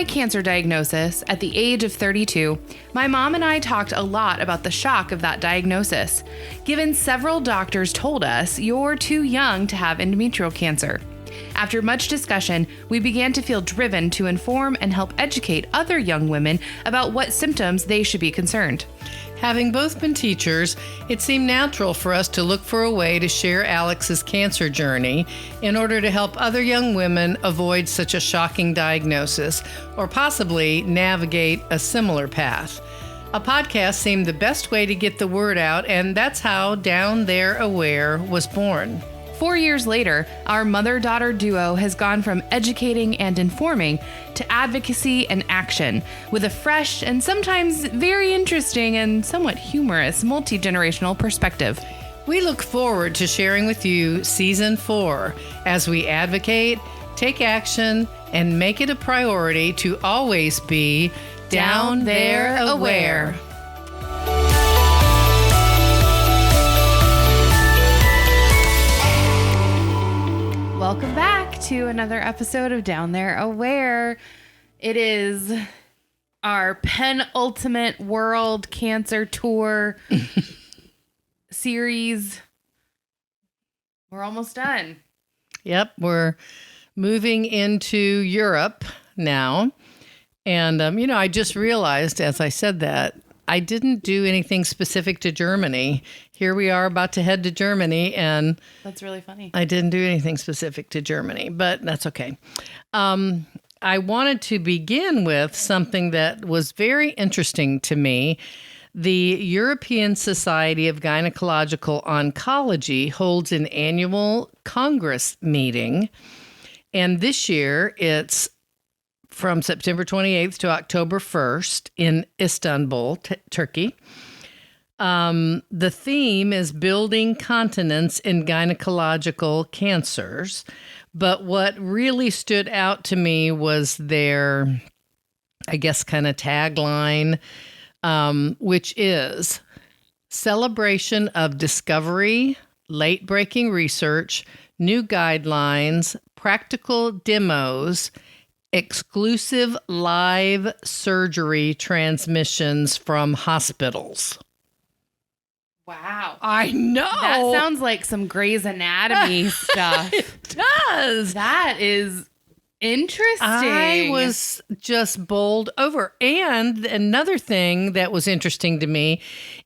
cancer diagnosis at the age of 32, my mom and I talked a lot about the shock of that diagnosis, given several doctors told us you're too young to have endometrial cancer. After much discussion, we began to feel driven to inform and help educate other young women about what symptoms they should be concerned. Having both been teachers, it seemed natural for us to look for a way to share Alex's cancer journey in order to help other young women avoid such a shocking diagnosis or possibly navigate a similar path. A podcast seemed the best way to get the word out, and that's how Down There Aware was born. 4 years later, our mother-daughter duo has gone from educating and informing to advocacy and action, with a fresh and sometimes very interesting and somewhat humorous multi-generational perspective. We look forward to sharing with you Season 4 as we advocate, take action, and make it a priority to always be Down There Aware. Welcome back to another episode of Down There Aware. It is our penultimate World Cancer Tour series. We're almost done. Yep, we're moving into Europe now. And, I just realized as I said that, I didn't do anything specific to Germany. Here we are about to head to Germany, and that's really funny. I didn't do anything specific to Germany, but that's okay. I wanted to begin with something that was very interesting to me. The European Society of Gynecological Oncology holds an annual Congress meeting, and this year it's from September 28th to October 1st in Istanbul, Turkey. The theme is building continence in gynecological cancers. But what really stood out to me was their, I guess, kind of tagline, which is celebration of discovery, late-breaking research, new guidelines, practical demos, exclusive live surgery transmissions from hospitals. Wow. I know. That sounds like some Grey's Anatomy stuff. It does. That is interesting. I was just bowled over. And another thing that was interesting to me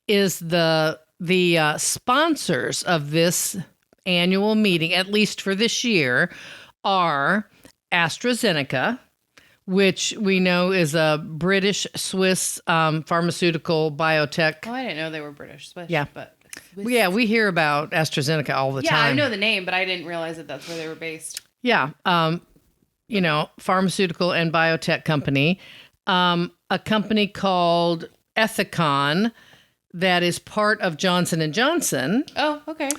is the sponsors of this annual meeting, at least for this year, are AstraZeneca, which we know is a British-Swiss pharmaceutical biotech. Oh, I didn't know they were British. Swiss, yeah. But yeah, we hear about AstraZeneca all the time. Yeah, I know the name, but I didn't realize that that's where they were based. Yeah. Pharmaceutical and biotech company. A company called Ethicon that is part of Johnson & Johnson. Oh, okay.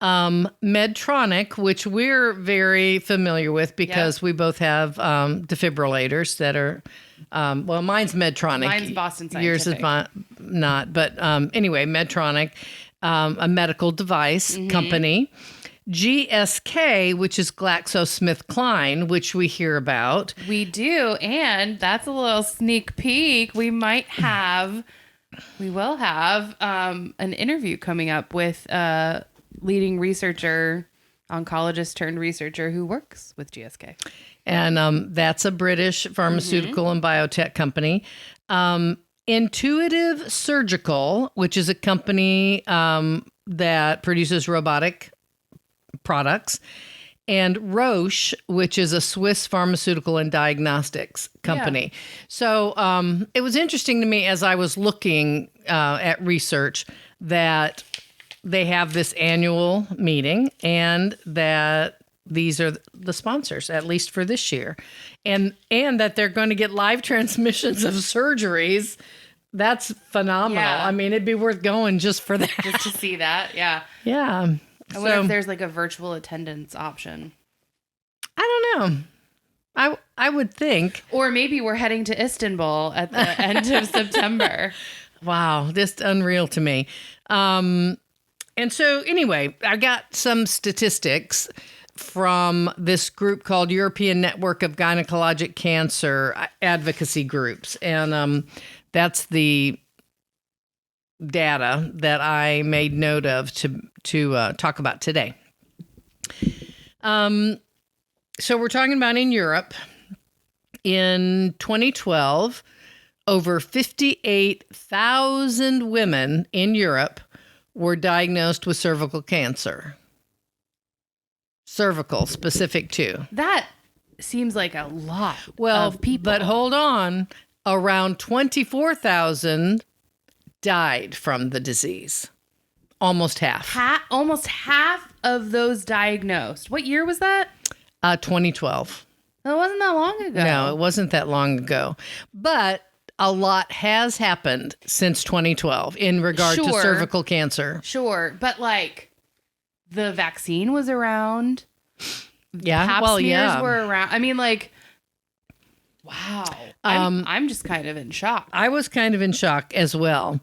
Medtronic, which we're very familiar with because we both have defibrillators that are, mine's Medtronic. Mine's Boston Scientific. Yours is not. But anyway, Medtronic, a medical device company. GSK, which is GlaxoSmithKline, which we hear about. We do. And that's a little sneak peek. We will have an interview coming up with leading researcher, oncologist turned researcher who works with GSK. And that's a British pharmaceutical and biotech company. Intuitive Surgical, which is a company that produces robotic products. And Roche, which is a Swiss pharmaceutical and diagnostics company. Yeah. So it was interesting to me as I was looking at research that they have this annual meeting and that these are the sponsors, at least for this year. And that they're going to get live transmissions of surgeries. That's phenomenal. Yeah. I mean, it'd be worth going just for that. Just to see that, yeah. Yeah. I wonder if there's like a virtual attendance option. I don't know. I would think. Or maybe we're heading to Istanbul at the end of September. Wow, just unreal to me. And so anyway, I got some statistics from this group called European Network of Gynecologic Cancer Advocacy Groups. And that's the data that I made note of to talk about today. So we're talking about in Europe. In 2012, over 58,000 women in Europe were diagnosed with cervical cancer. Cervical specific to. That seems like a lot of people. But hold on. Around 24,000 died from the disease. Almost half. Almost half of those diagnosed. What year was that? 2012. That wasn't that long ago. No, it wasn't that long ago. But a lot has happened since 2012 in regard to cervical cancer. Sure. But like the vaccine was around. Yeah. Pap well, smears yeah. were around. I mean, like, wow. I'm just kind of in shock. I was kind of in shock as well.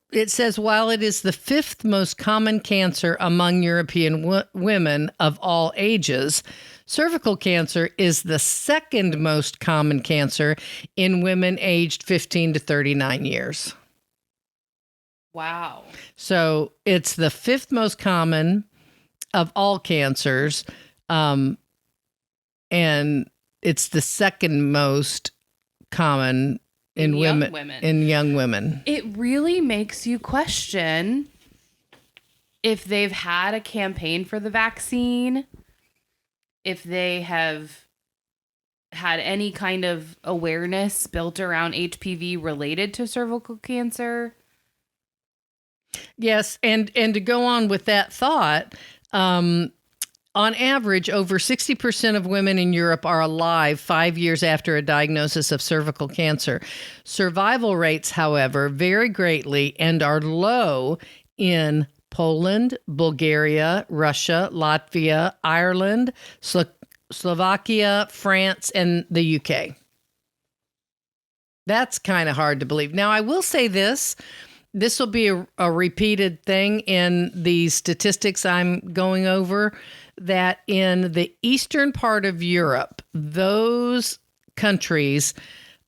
It says, while it is the fifth most common cancer among European women of all ages, cervical cancer is the second most common cancer in women aged 15 to 39 years. Wow. So it's the fifth most common of all cancers, and it's the second most common in women. In young women. It really makes you question if they've had a campaign for the vaccine, if they have had any kind of awareness built around HPV related to cervical cancer. Yes, and to go on with that thought, on average, over 60% of women in Europe are alive 5 years after a diagnosis of cervical cancer. Survival rates, however, vary greatly and are low in Poland, Bulgaria, Russia, Latvia, Ireland, Slovakia, France, and the UK. That's kind of hard to believe. Now, I will say this. This will be a repeated thing in the statistics I'm going over, that in the eastern part of Europe, those countries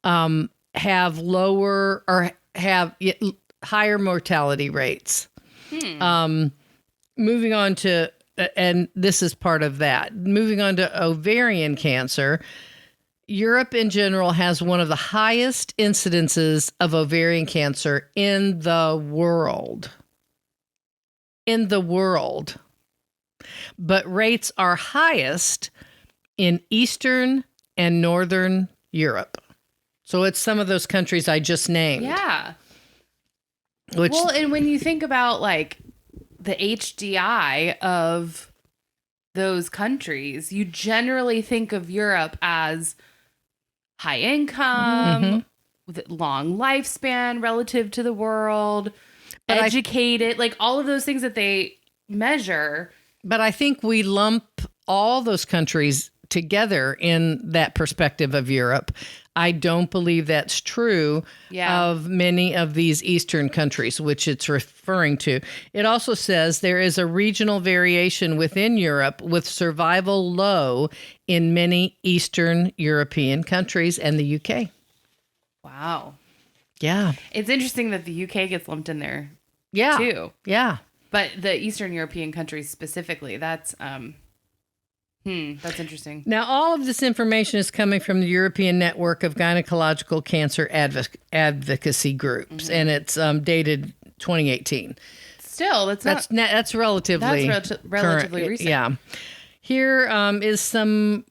have lower or have higher mortality rates. Moving on to, and this is part of that, moving on to ovarian cancer, Europe in general has one of the highest incidences of ovarian cancer in the world. In the world. But rates are highest in Eastern and Northern Europe. So it's some of those countries I just named. Yeah. Well, and when you think about like the HDI of those countries, you generally think of Europe as high income, with long lifespan relative to the world, but educated, like all of those things that they measure. But I think we lump all those countries together in that perspective of Europe. I don't believe that's true of many of these Eastern countries, which it's referring to. It also says there is a regional variation within Europe with survival low in many Eastern European countries and the UK. Wow. Yeah. It's interesting that the UK gets lumped in there too. Yeah. But the Eastern European countries specifically, that's interesting. Now, all of this information is coming from the European Network of Gynecological Cancer Advocacy Groups, and it's dated 2018. Still, that's relatively relatively recent. Yeah. Here is some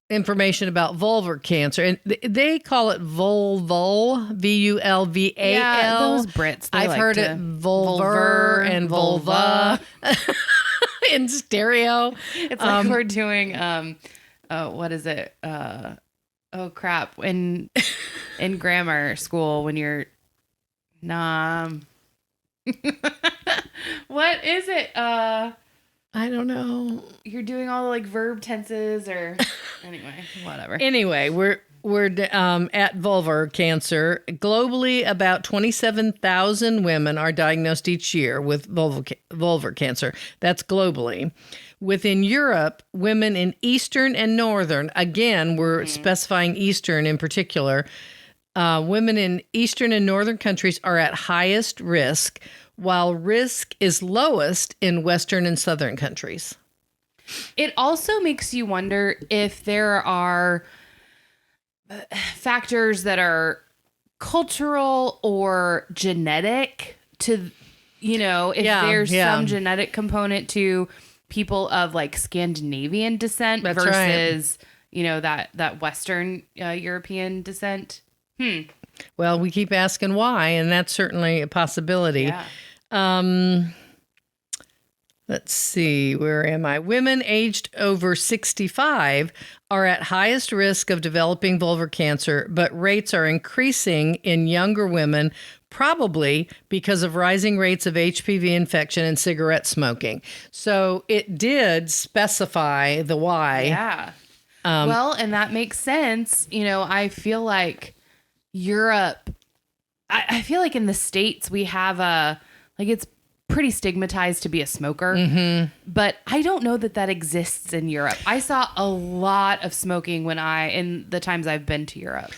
information about vulvar cancer, and they call it Vulval, Vulval. Yeah, those Brits. I've heard it vulvar and vulva. In stereo. It's like we're doing what is it? Oh crap. In grammar school when you're what is it? I don't know. You're doing all the like verb tenses or anyway, whatever. Anyway, we're at vulvar cancer. Globally, about 27,000 women are diagnosed each year with vulvar cancer. That's globally. Within Europe, women in Eastern and Northern, again, we're specifying Eastern in particular, women in Eastern and Northern countries are at highest risk, while risk is lowest in Western and Southern countries. It also makes you wonder if there are factors that are cultural or genetic to, if there's some genetic component to people of like Scandinavian descent versus, that Western European descent. Well, we keep asking why, and that's certainly a possibility. Yeah. Let's see, where am I? Women aged over 65 are at highest risk of developing vulvar cancer, but rates are increasing in younger women, probably because of rising rates of HPV infection and cigarette smoking. So it did specify the why. Yeah. Well, and that makes sense. I feel like Europe, I feel like in the States we have it's pretty stigmatized to be a smoker, but I don't know that exists in Europe. I saw a lot of smoking in the times I've been to Europe.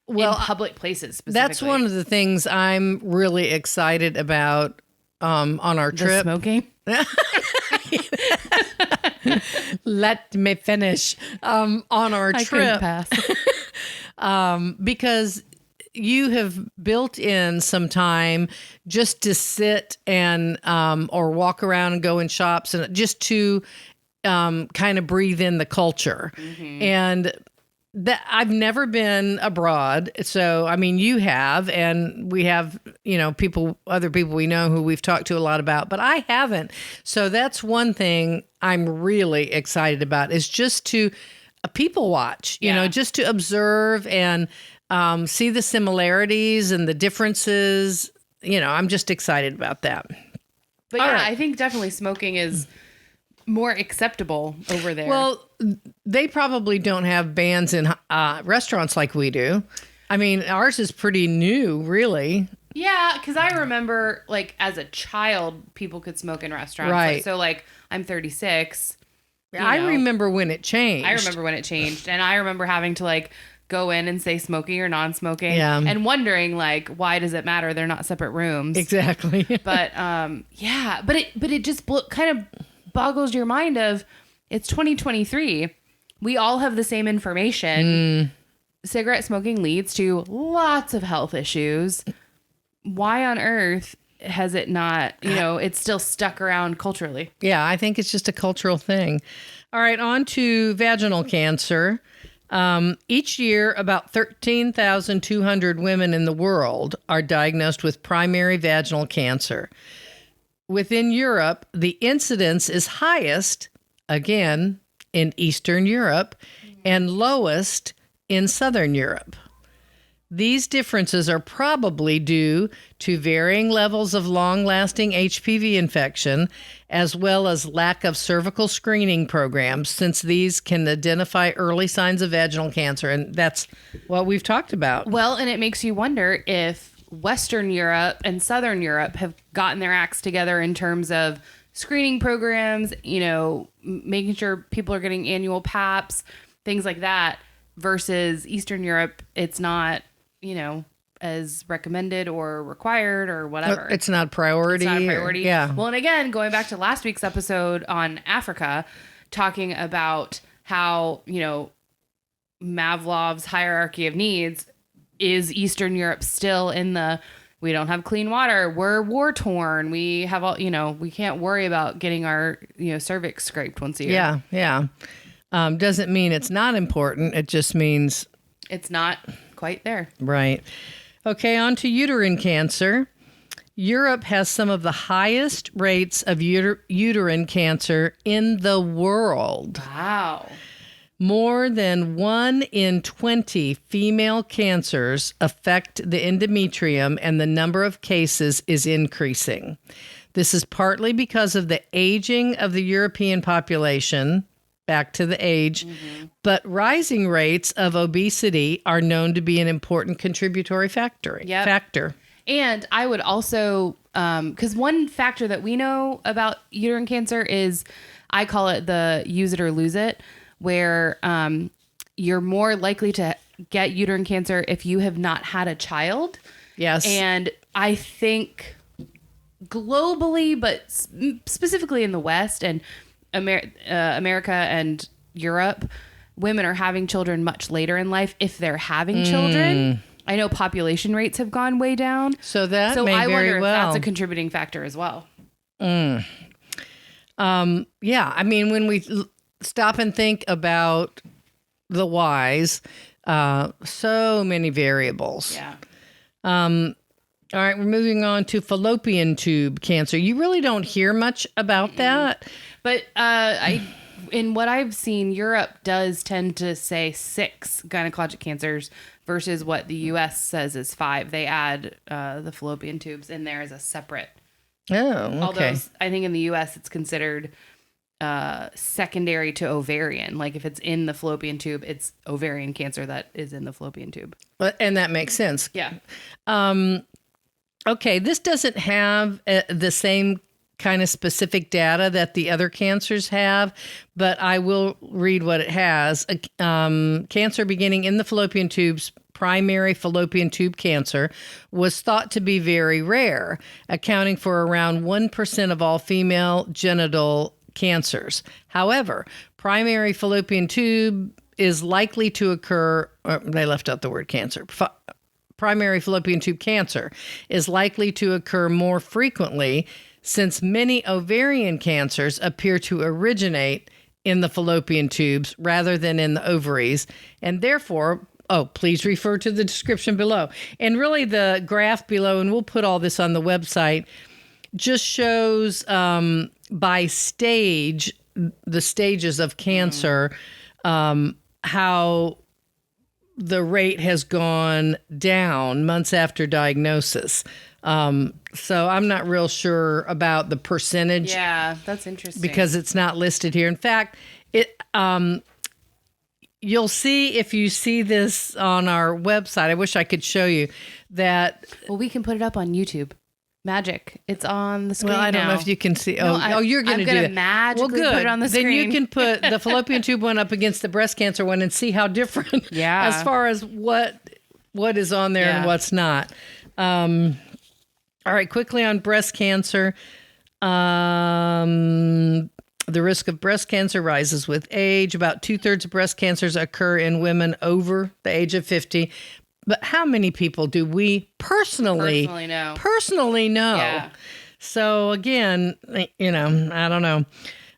Well, in public places specifically. That's one of the things I'm really excited about on our trip. Smoking? Let me finish. On our trip. I couldn't pass. Because you have built in some time just to sit and or walk around and go in shops and just to kind of breathe in the culture. And that I've never been abroad. So, I mean, you have, and we have, other people we know who we've talked to a lot about, but I haven't. So that's one thing I'm really excited about is just to people watch, just to observe and see the similarities and the differences. I'm just excited about that. But yeah, right. I think definitely smoking is more acceptable over there. Well, they probably don't have bans in restaurants like we do. I mean, ours is pretty new, really. Yeah, because I remember, as a child, people could smoke in restaurants. Right. So, I'm 36. I remember when it changed. And I remember having to, go in and say smoking or non-smoking. Yeah. And wondering, why does it matter? They're not separate rooms. Exactly. But, yeah. But it just kind of boggles your mind of, it's 2023. We all have the same information. Cigarette smoking leads to lots of health issues. Why on earth has it not, it's still stuck around culturally? Yeah, I think it's just a cultural thing. All right, on to vaginal cancer. Each year, about 13,200 women in the world are diagnosed with primary vaginal cancer. Within Europe, the incidence is highest, again, in Eastern Europe and lowest in Southern Europe. These differences are probably due to varying levels of long-lasting HPV infection, as well as lack of cervical screening programs, since these can identify early signs of vaginal cancer. And that's what we've talked about. Well, and it makes you wonder if Western Europe and Southern Europe have gotten their acts together in terms of screening programs, making sure people are getting annual PAPs, things like that, versus Eastern Europe, it's not, as recommended or required or whatever. It's not a priority. Yeah. Well, and again, going back to last week's episode on Africa, talking about how, Maslow's hierarchy of needs, is Eastern Europe still in we don't have clean water, we're war torn, we have all, we can't worry about getting our, cervix scraped once a year. Yeah. Doesn't mean it's not important. It just means it's not quite there. Right. Okay, on to uterine cancer. Europe has some of the highest rates of uterine cancer in the world. Wow. More than 1 in 20 female cancers affect the endometrium, and the number of cases is increasing. This is partly because of the aging of the European population. back to the age. But rising rates of obesity are known to be an important contributory factor. And I would also, because one factor that we know about uterine cancer is, I call it the use it or lose it, where you're more likely to get uterine cancer if you have not had a child. Yes. And I think globally, but specifically in the West and America and Europe, women are having children much later in life if they're having children. I know population rates have gone way down. So I wonder if that's a contributing factor as well. Yeah. I mean, when we stop and think about the whys, so many variables. Yeah. All right, we're moving on to fallopian tube cancer. You really don't hear much about that. But in what I've seen, Europe does tend to say 6 gynecologic cancers versus what the U.S. says is 5. They add the fallopian tubes in there as a separate. Oh, okay. Although I think in the U.S. it's considered secondary to ovarian. Like if it's in the fallopian tube, it's ovarian cancer that is in the fallopian tube. And that makes sense. Yeah. Okay, this doesn't have the same kind of specific data that the other cancers have, but I will read what it has. Cancer beginning in the fallopian tubes, primary fallopian tube cancer, was thought to be very rare, accounting for around 1% of all female genital cancers. However, primary fallopian tube is likely to occur, they left out the word cancer. Primary fallopian tube cancer is likely to occur more frequently since many ovarian cancers appear to originate in the fallopian tubes rather than in the ovaries, and therefore, please refer to the description below. And really the graph below, and we'll put all this on the website, just shows by stage, the stages of cancer, how the rate has gone down months after diagnosis. So I'm not real sure about the percentage. Yeah, that's interesting. Because it's not listed here. In fact, you'll see if you see this on our website. I wish I could show you that. Well, we can put it up on YouTube. Magic. It's on the screen. Well, I don't know if you can see. You're going to do it. Magically put it on the screen. Then you can put the fallopian tube one up against the breast cancer one and see how different. Yeah. As far as what is on there and what's not. All right, quickly on breast cancer. The risk of breast cancer rises with age. About 2/3 of breast cancers occur in women over the age of 50. But how many people do we personally know? Yeah. So again, I don't know.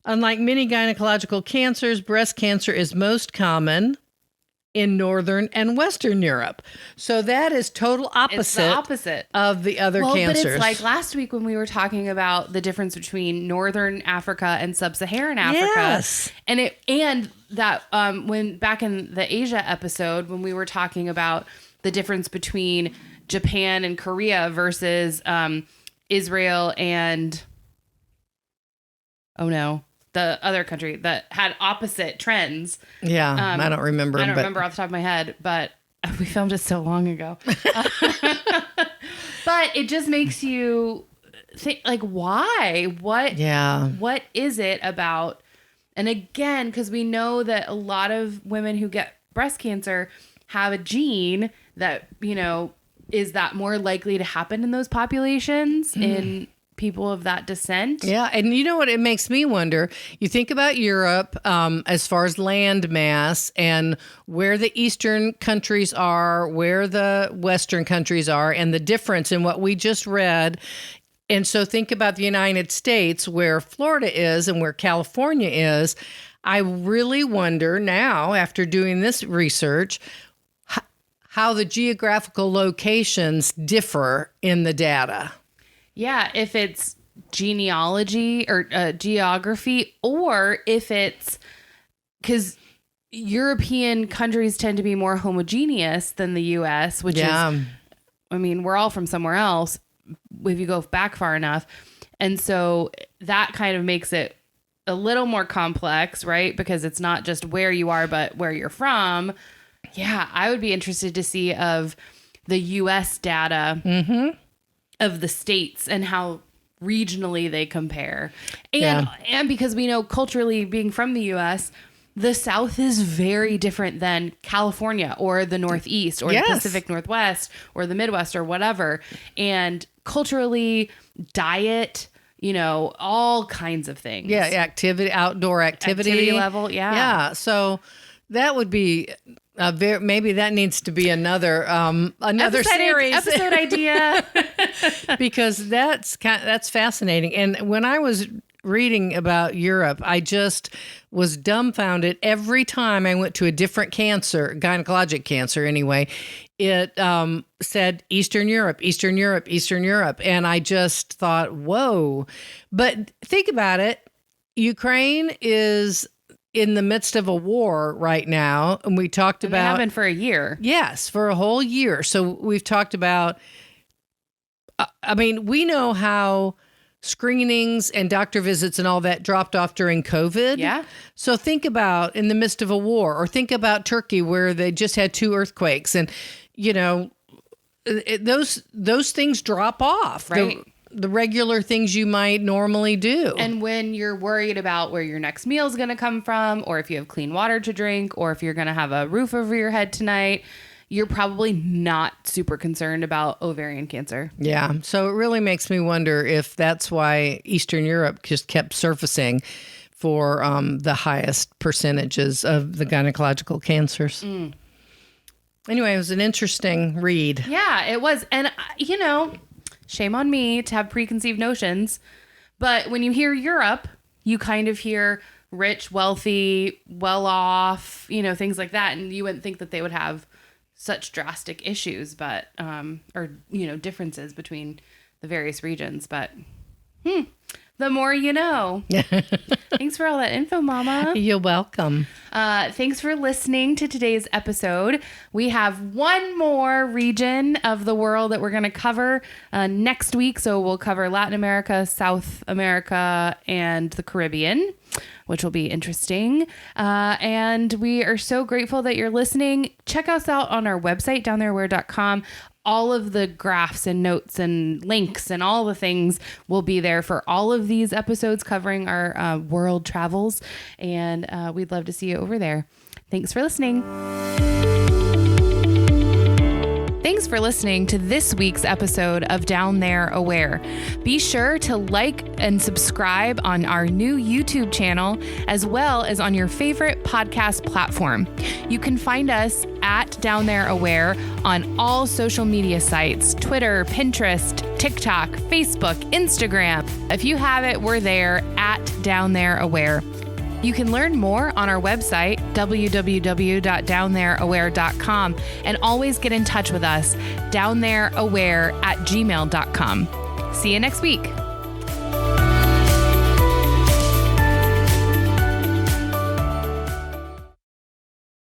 Unlike many gynecological cancers, breast cancer is most common in Northern and Western Europe. So that is total opposite, it's the opposite of the other cancers. But it's like last week when we were talking about the difference between Northern Africa and Sub-Saharan Africa. Yes. And that when back in the Asia episode, when we were talking about the difference between Japan and Korea versus Israel and the other country that had opposite trends. Yeah, I don't remember. I don't remember off the top of my head, but we filmed it so long ago. But it just makes you think, like, why? What is it about? And again, because we know that a lot of women who get breast cancer have a gene that, is that more likely to happen in those populations in people of that descent. Yeah. And you know what? It makes me wonder. You think about Europe as far as land mass and where the Eastern countries are, where the Western countries are, and the difference in what we just read. And so think about the United States, where Florida is and where California is. I really wonder now, after doing this research, how the geographical locations differ in the data. Yeah, if it's genealogy or geography, or if it's because European countries tend to be more homogeneous than the U.S., which is, we're all from somewhere else if you go back far enough. And so that kind of makes it a little more complex, right? Because it's not just where you are, but where you're from. Yeah, I would be interested to see of the U.S. data of the states and how regionally they compare. And because we know culturally, being from the U.S., the South is very different than California or the Northeast or the Pacific Northwest or the Midwest or whatever. And culturally, diet, all kinds of things. Yeah, outdoor activity level. Yeah. Yeah. So that would be maybe that needs to be another series episode idea. Because that's fascinating. And when I was reading about Europe, I just was dumbfounded every time I went to a different cancer, gynecologic cancer anyway. It said Eastern Europe, Eastern Europe, Eastern Europe. And I just thought, whoa. But think about it. Ukraine is in the midst of a war right now. And we talked about... It happened for a year. Yes, for a whole year. So we've talked about... we know how screenings and doctor visits and all that dropped off during COVID. Yeah. So think about in the midst of a war, or think about Turkey where they just had 2 earthquakes, and those things drop off. Right. The regular things you might normally do. And when you're worried about where your next meal is going to come from, or if you have clean water to drink, or if you're going to have a roof over your head tonight, you're probably not super concerned about ovarian cancer. Yeah. So it really makes me wonder if that's why Eastern Europe just kept surfacing for the highest percentages of the gynecological cancers. Anyway, it was an interesting read. Yeah, it was. And, shame on me to have preconceived notions. But when you hear Europe, you kind of hear rich, wealthy, well-off, things like that. And you wouldn't think that they would have such drastic issues, but differences between the various regions, but the more you know. Thanks for all that info, Mama. You're welcome. Thanks for listening to today's episode. We have one more region of the world that we're going to cover next week. So we'll cover Latin America, South America, and the Caribbean, which will be interesting. And we are so grateful that you're listening. Check us out on our website, downthereaware.com. All of the graphs and notes and links and all the things will be there for all of these episodes covering our world travels. And we'd love to see you over there. Thanks for listening. Thanks for listening to this week's episode of Down There Aware. Be sure to like and subscribe on our new YouTube channel, as well as on your favorite podcast platform. You can find us at Down There Aware on all social media sites: Twitter, Pinterest, TikTok, Facebook, Instagram. If you have it, we're there at Down There Aware. You can learn more on our website, www.downthereaware.com, and always get in touch with us, downthereaware@gmail.com. See you next week.